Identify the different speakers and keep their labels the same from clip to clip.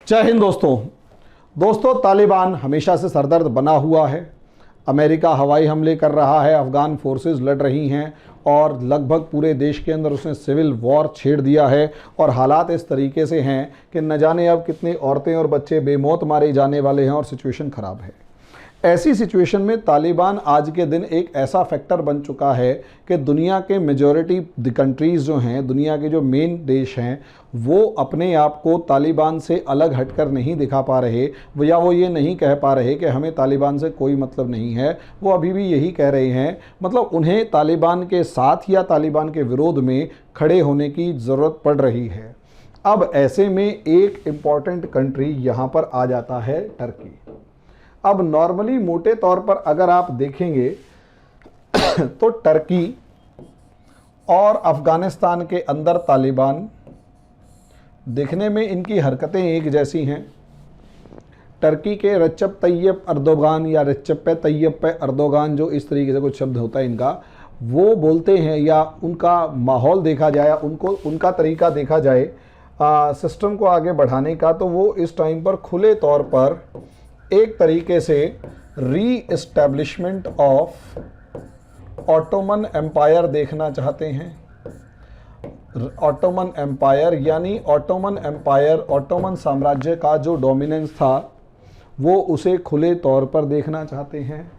Speaker 1: जय हिंद दोस्तों तालिबान हमेशा से सरदर्द बना हुआ है। अमेरिका हवाई हमले कर रहा है, अफ़गान फोर्सेस लड़ रही हैं और लगभग पूरे देश के अंदर उसने सिविल वॉर छेड़ दिया है। और हालात इस तरीके से हैं कि न जाने अब कितनी औरतें और बच्चे बेमौत मारे जाने वाले हैं और सिचुएशन ख़राब है। ऐसी सिचुएशन में तालिबान आज के दिन एक ऐसा फैक्टर बन चुका है कि दुनिया के मेजॉरिटी कंट्रीज़ जो हैं, दुनिया के जो मेन देश हैं, वो अपने आप को तालिबान से अलग हटकर नहीं दिखा पा रहे, या वो ये नहीं कह पा रहे कि हमें तालिबान से कोई मतलब नहीं है। वो अभी भी यही कह रहे हैं, मतलब उन्हें तालिबान के साथ या तालिबान के विरोध में खड़े होने की ज़रूरत पड़ रही है। अब ऐसे में एक इम्पॉर्टेंट कंट्री यहाँ पर आ जाता है, टर्की। अब नॉर्मली मोटे तौर पर अगर आप देखेंगे तो टर्की और अफ़गानिस्तान के अंदर तालिबान, देखने में इनकी हरकतें एक जैसी हैं। टर्की के रजब तैयब अर्दोगान या रजब तैयब अर्दोगान, जो इस तरीके से कुछ शब्द होता है इनका, वो बोलते हैं, या उनका माहौल देखा जाए, उनका तरीका देखा जाए सिस्टम को आगे बढ़ाने का, तो वो इस टाइम पर खुले तौर पर एक तरीके से री एस्टैब्लिशमेंट ऑफ ऑटोमन एम्पायर देखना चाहते हैं। ऑटोमन एम्पायर यानी ऑटोमन एम्पायर, ऑटोमन साम्राज्य का जो डोमिनेंस था वो उसे खुले तौर पर देखना चाहते हैं।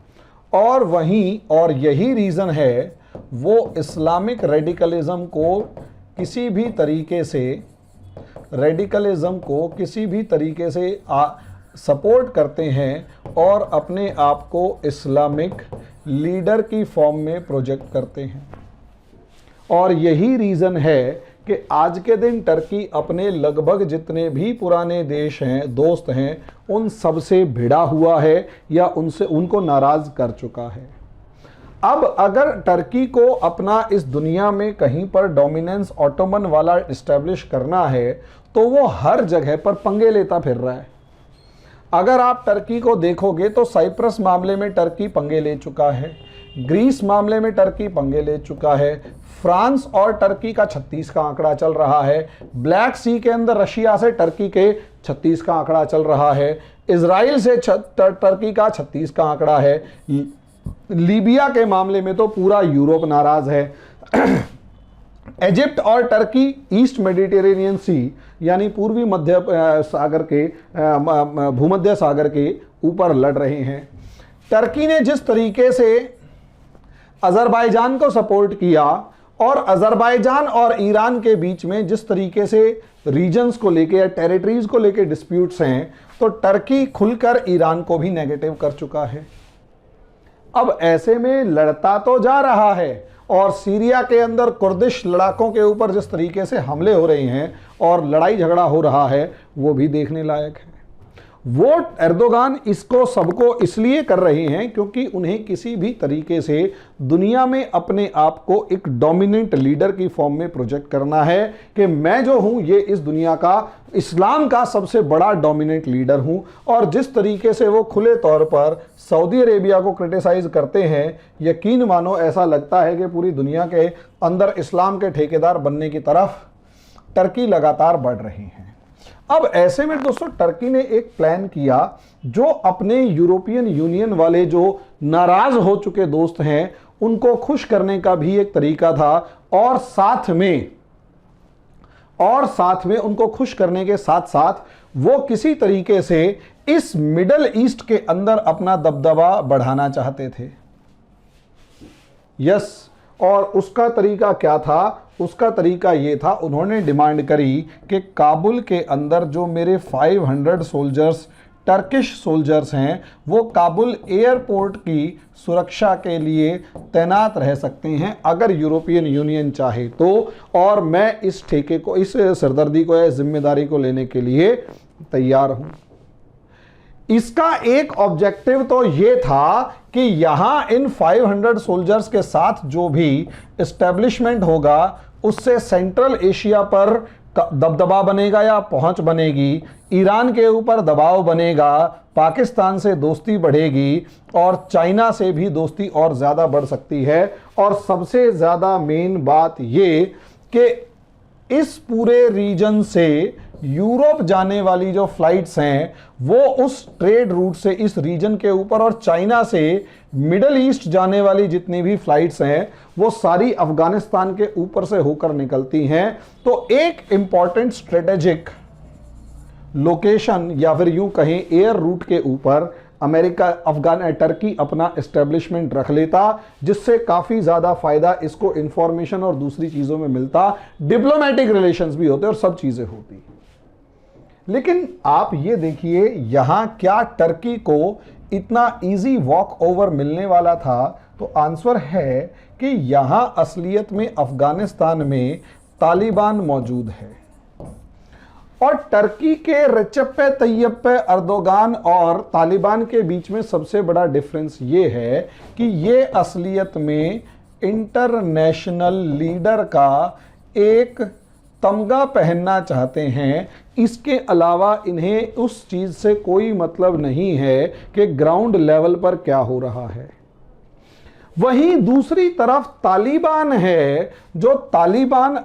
Speaker 1: और वहीं, और यही रीज़न है, वो इस्लामिक रेडिकलिज़म को किसी भी तरीके से सपोर्ट करते हैं और अपने आप को इस्लामिक लीडर की फॉर्म में प्रोजेक्ट करते हैं। और यही रीज़न है कि आज के दिन टर्की अपने लगभग जितने भी पुराने देश हैं, दोस्त हैं, उन सब से भिड़ा हुआ है या उनको नाराज़ कर चुका है। अब अगर टर्की को अपना इस दुनिया में कहीं पर डोमिनेंस ऑटोमन वाला इस्टेब्लिश करना है तो वो हर जगह पर पंगे लेता फिर रहा है। अगर आप टर्की को देखोगे तो साइप्रस मामले में टर्की पंगे ले चुका है, ग्रीस मामले में टर्की पंगे ले चुका है, फ्रांस और टर्की का 36 का आंकड़ा चल रहा है, ब्लैक सी के अंदर रशिया से टर्की के 36 का आंकड़ा चल रहा है, इजराइल से टर्की का 36 का आंकड़ा है, लीबिया के मामले में तो पूरा यूरोप नाराज है। इजिप्ट और टर्की ईस्ट मेडिटेरेनियन सी यानी पूर्वी मध्य सागर के भूमध्य सागर के ऊपर लड़ रहे हैं। टर्की ने जिस तरीके से अज़रबैजान को सपोर्ट किया और अज़रबैजान और ईरान के बीच में जिस तरीके से रीजन्स को लेके या टेरिटरीज को लेके डिस्प्यूट्स हैं, तो टर्की खुलकर ईरान को भी नेगेटिव कर चुका है। अब ऐसे में लड़ता तो जा रहा है, और सीरिया के अंदर कुर्दिश लड़ाकों के ऊपर जिस तरीके से हमले हो रहे हैं और लड़ाई झगड़ा हो रहा है, वो भी देखने लायक है। वो एर्दोगान इसको सबको इसलिए कर रहे हैं क्योंकि उन्हें किसी भी तरीके से दुनिया में अपने आप को एक डोमिनेंट लीडर की फॉर्म में प्रोजेक्ट करना है कि मैं जो हूं ये इस दुनिया का, इस्लाम का सबसे बड़ा डोमिनेंट लीडर हूं। और जिस तरीके से वो खुले तौर पर सऊदी अरेबिया को क्रिटिसाइज करते हैं, यकीन मानो ऐसा लगता है कि पूरी दुनिया के अंदर इस्लाम के ठेकेदार बनने की तरफ टर्की लगातार बढ़ रही है। अब ऐसे में दोस्तों टर्की ने एक प्लान किया जो अपने यूरोपियन यूनियन वाले जो नाराज हो चुके दोस्त हैं उनको खुश करने का भी एक तरीका था, और साथ में उनको खुश करने के साथ साथ वो किसी तरीके से इस मिडल ईस्ट के अंदर अपना दबदबा बढ़ाना चाहते थे। यस, और उसका तरीका क्या था? उसका तरीका ये था, उन्होंने डिमांड करी कि काबुल के अंदर जो मेरे 500 सोल्जर्स, टर्किश सोल्जर्स हैं, वो काबुल एयरपोर्ट की सुरक्षा के लिए तैनात रह सकते हैं अगर यूरोपियन यूनियन चाहे तो, और मैं इस ठेके को, इस सरदर्दी को या जिम्मेदारी को लेने के लिए तैयार हूं। इसका एक ऑब्जेक्टिव तो ये था कि यहां इन 500 सोल्जर्स के साथ जो भी एस्टेब्लिशमेंट होगा उससे सेंट्रल एशिया पर दबदबा बनेगा या पहुंच बनेगी, ईरान के ऊपर दबाव बनेगा, पाकिस्तान से दोस्ती बढ़ेगी और चाइना से भी दोस्ती और ज़्यादा बढ़ सकती है। और सबसे ज़्यादा मेन बात ये कि इस पूरे रीजन से यूरोप जाने वाली जो फ्लाइट्स हैं वो उस ट्रेड रूट से इस रीजन के ऊपर, और चाइना से मिडल ईस्ट जाने वाली जितनी भी फ्लाइट्स हैं वो सारी अफगानिस्तान के ऊपर से होकर निकलती हैं। तो एक इंपॉर्टेंट स्ट्रेटेजिक लोकेशन या फिर यूं कहें एयर रूट के ऊपर अमेरिका टर्की अपना एस्टेब्लिशमेंट रख लेता, जिससे काफी ज्यादा फायदा इसको इंफॉर्मेशन और दूसरी चीजों में मिलता, डिप्लोमेटिक रिलेशंस भी होते और सब चीजें होती। लेकिन आप ये देखिए यहां क्या टर्की को इतना इजी वॉक ओवर मिलने वाला था? तो आंसर है कि यहां असलियत में अफगानिस्तान में तालिबान मौजूद है, और टर्की के रेसेप तैयब अर्दोगान और तालिबान के बीच में सबसे बड़ा डिफरेंस ये है कि ये असलियत में इंटरनेशनल लीडर का एक तमगा पहनना चाहते हैं। इसके अलावा इन्हें उस चीज से कोई मतलब नहीं है कि ग्राउंड लेवल पर क्या हो रहा है। वहीं दूसरी तरफ तालिबान है, जो तालिबान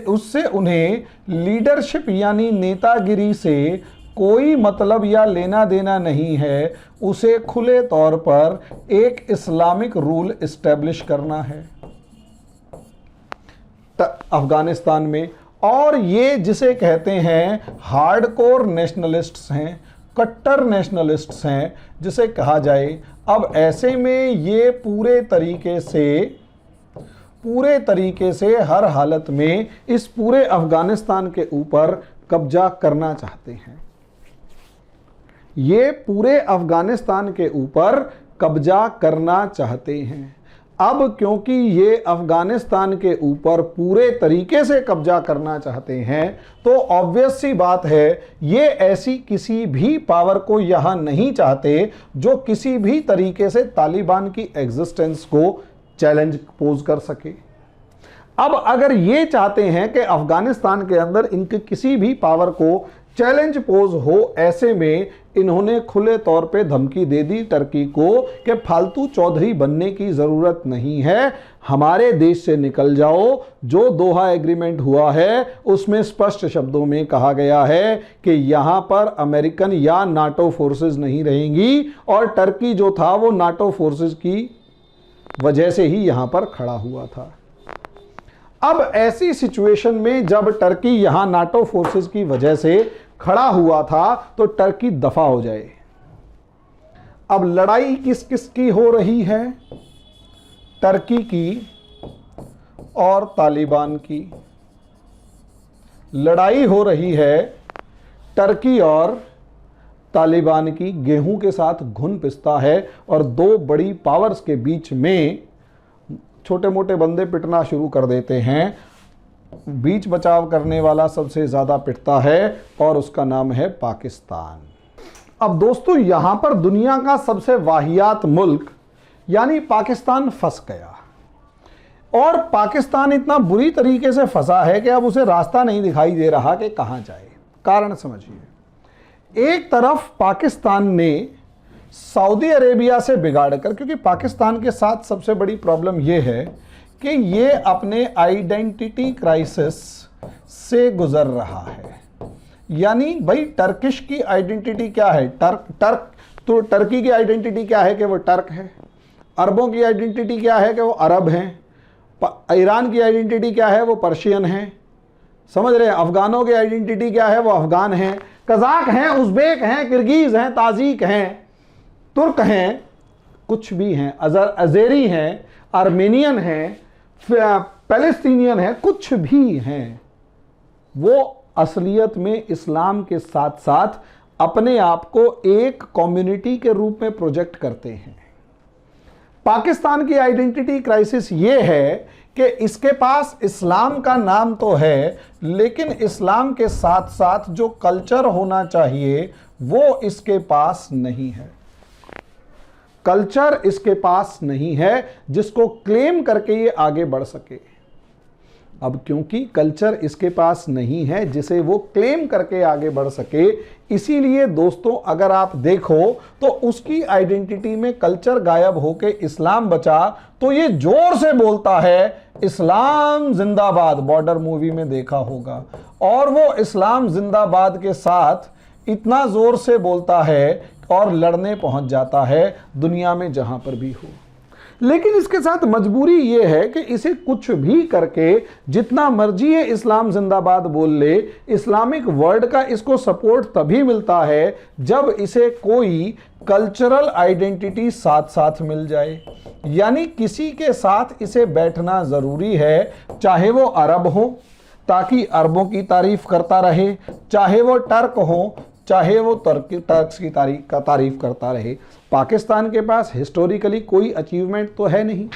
Speaker 1: उससे उन्हें लीडरशिप यानी नेतागिरी से कोई मतलब या लेना देना नहीं है, उसे खुले तौर पर एक इस्लामिक रूल एस्टेब्लिश करना है अफगानिस्तान में। और ये जिसे कहते हैं हार्डकोर नेशनलिस्ट्स हैं, कट्टर नेशनलिस्ट्स हैं जिसे कहा जाए। अब ऐसे में ये पूरे तरीके से हर हालत में इस पूरे अफगानिस्तान के ऊपर कब्जा करना चाहते हैं। ये पूरे अफगानिस्तान के ऊपर कब्जा करना चाहते हैं। अब क्योंकि ये अफगानिस्तान के ऊपर पूरे तरीके से कब्जा करना चाहते हैं, तो ऑब्वियस सी बात है ये ऐसी किसी भी पावर को यहां नहीं चाहते जो किसी भी तरीके से तालिबान की एग्जिस्टेंस को चैलेंज पोज कर सके। अब अगर ये चाहते हैं कि अफगानिस्तान के अंदर इनके किसी भी पावर को चैलेंज पोज हो, ऐसे में इन्होंने खुले तौर पे धमकी दे दी टर्की को कि फालतू चौधरी बनने की जरूरत नहीं है, हमारे देश से निकल जाओ। जो दोहा एग्रीमेंट हुआ है उसमें स्पष्ट शब्दों में कहा गया है कि यहां पर अमेरिकन या नाटो फोर्सेस नहीं रहेंगी, और टर्की जो था वो नाटो फोर्सेस की वजह से ही यहां पर खड़ा हुआ था। अब ऐसी सिचुएशन में जब टर्की यहां नाटो फोर्सेस की वजह से खड़ा हुआ था, तो टर्की दफा हो जाए। अब लड़ाई किस किस की हो रही है? टर्की की और तालिबान की लड़ाई हो रही है। टर्की और तालिबान की गेहूं के साथ घुन पिसता है, और दो बड़ी पावर्स के बीच में छोटे मोटे बंदे पिटना शुरू कर देते हैं। बीच बचाव करने वाला सबसे ज्यादा पिटता है, और उसका नाम है पाकिस्तान। अब दोस्तों यहां पर दुनिया का सबसे वाहियात मुल्क यानी पाकिस्तान फंस गया, और पाकिस्तान इतना बुरी तरीके से फंसा है कि अब उसे रास्ता नहीं दिखाई दे रहा कि कहां जाए। कारण समझिए, एक तरफ पाकिस्तान ने सऊदी अरेबिया से बिगाड़कर, क्योंकि पाकिस्तान के साथ सबसे बड़ी प्रॉब्लम यह है कि ये अपने आइडेंटिटी क्राइसिस से गुजर रहा है। यानी भाई टर्किश की आइडेंटिटी क्या है? तो टर्की की आइडेंटिटी क्या है कि वो टर्क है। अरबों की आइडेंटिटी क्या है कि वो अरब हैं। ईरान की आइडेंटिटी क्या है? वो पर्शियन हैं। समझ रहे हैं? अफगानों की आइडेंटिटी क्या है? वो अफगान हैं। कजाक हैं, उज़्बेक हैं, किर्गिज़ हैं, ताजिक हैं, तुर्क हैं, कुछ भी हैं, अज़ेरी हैं, आर्मेनियन हैं, पैलेस्टीनियन हैं, कुछ भी हैं, वो असलियत में इस्लाम के साथ साथ अपने आप को एक कम्युनिटी के रूप में प्रोजेक्ट करते हैं। पाकिस्तान की आइडेंटिटी क्राइसिस ये है कि इसके पास इस्लाम का नाम तो है, लेकिन इस्लाम के साथ साथ जो कल्चर होना चाहिए वो इसके पास नहीं है। कल्चर इसके पास नहीं है जिसको क्लेम करके ये आगे बढ़ सके। अब क्योंकि कल्चर इसके पास नहीं है जिसे वो क्लेम करके आगे बढ़ सके, इसीलिए दोस्तों अगर आप देखो तो उसकी आइडेंटिटी में कल्चर गायब होके इस्लाम बचा, तो ये जोर से बोलता है इस्लाम जिंदाबाद। बॉर्डर मूवी में देखा होगा। और वो इस्लाम जिंदाबाद के साथ इतना जोर से बोलता है और लड़ने पहुंच जाता है दुनिया में जहां पर भी हो। लेकिन इसके साथ मजबूरी ये है कि इसे कुछ भी करके जितना मर्जी ये इस्लाम जिंदाबाद बोल ले, इस्लामिक वर्ल्ड का इसको सपोर्ट तभी मिलता है जब इसे कोई कल्चरल आइडेंटिटी साथ साथ मिल जाए। यानी किसी के साथ इसे बैठना जरूरी है, चाहे वो अरब हो ताकि अरबों की तारीफ करता रहे, चाहे वो टर्क हो चाहे वो टर्क्स की तारीफ करता रहे। पाकिस्तान के पास हिस्टोरिकली कोई अचीवमेंट तो है नहीं।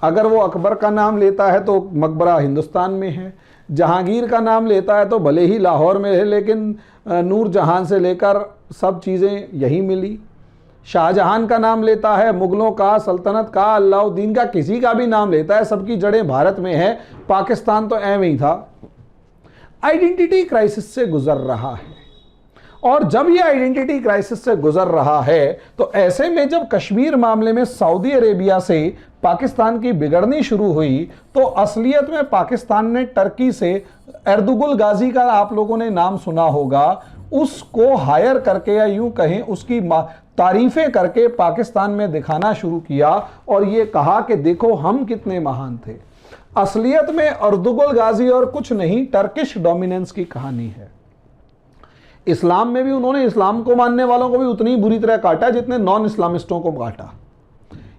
Speaker 1: अगर वो अकबर का नाम लेता है तो मकबरा हिंदुस्तान में है, जहांगीर का नाम लेता है तो भले ही लाहौर में है लेकिन नूर जहां से लेकर सब चीज़ें यही मिली। शाहजहां का नाम लेता है, मुगलों का, सल्तनत का, अलाउद्दीन का, किसी का भी नाम लेता है, सबकी जड़ें भारत में है। पाकिस्तान तो एवं ही था। आइडेंटिटी क्राइसिस से गुजर रहा है, और जब ये आइडेंटिटी क्राइसिस से गुजर रहा है तो ऐसे में जब कश्मीर मामले में सऊदी अरेबिया से पाकिस्तान की बिगड़नी शुरू हुई तो असलियत में पाकिस्तान ने टर्की से एर्दुगुल गाजी का आप लोगों ने नाम सुना होगा, उसको हायर करके या यूं कहें उसकी तारीफें करके पाकिस्तान में दिखाना शुरू किया और ये कहा कि देखो हम कितने महान थे। असलियत में एर्दुगुल गाजी और कुछ नहीं, टर्किश डोमिनेंस की कहानी है। इस्लाम में भी उन्होंने इस्लाम को मानने वालों को भी उतनी बुरी तरह काटा जितने नॉन इस्लामिस्टों को काटा।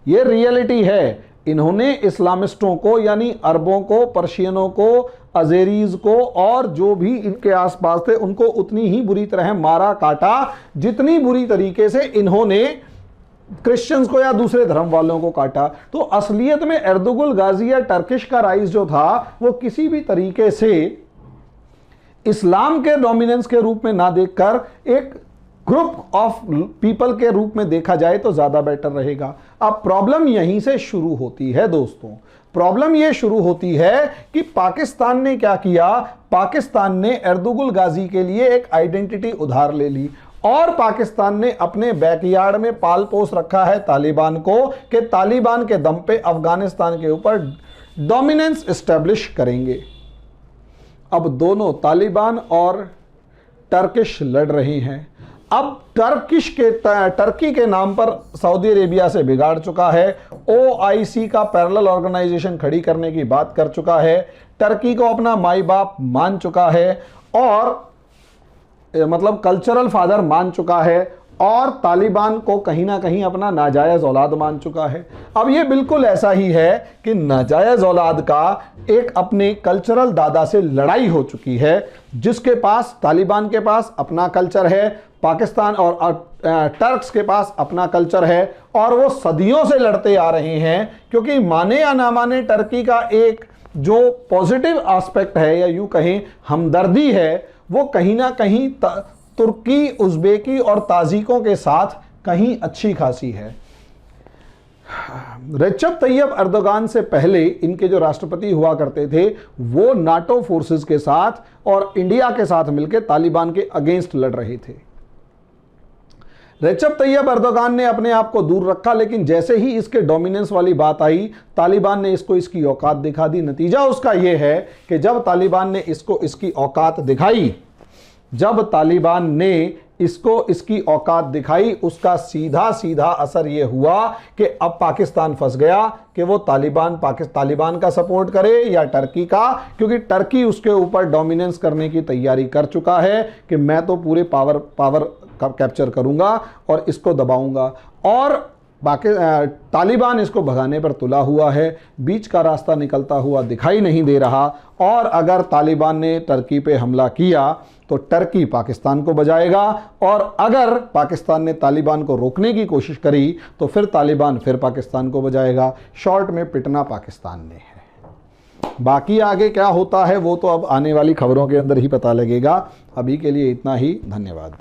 Speaker 1: ये रियलिटी है। इन्होंने इस्लामिस्टों को यानी अरबों को, पर्शियनों को, अजेरीज को और जो भी इनके आसपास थे उनको उतनी ही बुरी तरह मारा काटा जितनी बुरी तरीके से इन्होंने क्रिश्चियंस को या दूसरे धर्म वालों को काटा। तो असलियत में एर्दुगुल गाजी या टर्किश का राइज जो था वो किसी भी तरीके से इस्लाम के डोमिनेंस के रूप में ना देखकर एक ग्रुप ऑफ पीपल के रूप में देखा जाए तो ज्यादा बेटर रहेगा। अब प्रॉब्लम यहीं से शुरू होती है दोस्तों। प्रॉब्लम यह शुरू होती है कि पाकिस्तान ने क्या किया, पाकिस्तान ने एर्दुगुल गाजी के लिए एक आइडेंटिटी उधार ले ली और पाकिस्तान ने अपने बैकयार्ड में पाल पोस रखा है तालिबान को कि तालिबान के दम पे अफगानिस्तान के ऊपर डोमिनेंस एस्टेब्लिश करेंगे। अब दोनों तालिबान और टर्किश लड़ रहे हैं। अब टर्की के नाम पर सऊदी अरेबिया से बिगाड़ चुका है, OIC का पैरेलल ऑर्गेनाइजेशन खड़ी करने की बात कर चुका है, टर्की को अपना माई बाप मान चुका है और मतलब कल्चरल फादर मान चुका है और तालिबान को कहीं ना कहीं अपना नाजायज औलाद मान चुका है। अब ये बिल्कुल ऐसा ही है कि नाजायज औलाद का एक अपने कल्चरल दादा से लड़ाई हो चुकी है, जिसके पास तालिबान के पास अपना कल्चर है, पाकिस्तान और टर्क्स के पास अपना कल्चर है और वो सदियों से लड़ते आ रहे हैं। क्योंकि माने या ना माने टर्की का एक जो पॉजिटिव एस्पेक्ट है या यूं कहें हमदर्दी है, वो कहीं ना कहीं तुर्की, उज़्बेकी और ताजिकों के साथ कहीं अच्छी खासी है। रेचप तैयब एर्दोगान से पहले इनके जो राष्ट्रपति हुआ करते थे वो नाटो फोर्सेस के साथ और इंडिया के साथ मिलकर तालिबान के अगेंस्ट लड़ रहे थे। रेचप तैयब एर्दोगान ने अपने आप को दूर रखा, लेकिन जैसे ही इसके डोमिनेंस वाली बात आई तालिबान ने इसको इसकी औकात दिखा दी। नतीजा उसका यह है कि जब तालिबान ने इसको इसकी औकात दिखाई, इसकी औकात दिखाई, उसका सीधा सीधा असर यह हुआ कि अब पाकिस्तान फंस गया कि वो तालिबान का सपोर्ट करे या टर्की का, क्योंकि टर्की उसके ऊपर डोमिनेंस करने की तैयारी कर चुका है कि मैं तो पूरे पावर कैप्चर करूंगा और इसको दबाऊंगा और तालिबान इसको भगाने पर तुला हुआ है। बीच का रास्ता निकलता हुआ दिखाई नहीं दे रहा और अगर तालिबान ने टर्की पे हमला किया तो टर्की पाकिस्तान को बजाएगा और अगर पाकिस्तान ने तालिबान को रोकने की कोशिश करी तो फिर तालिबान फिर पाकिस्तान को बजाएगा। शॉर्ट में पिटना पाकिस्तान ने है। बाकी आगे क्या होता है वो तो अब आने वाली खबरों के अंदर ही पता लगेगा। अभी के लिए इतना ही, धन्यवाद।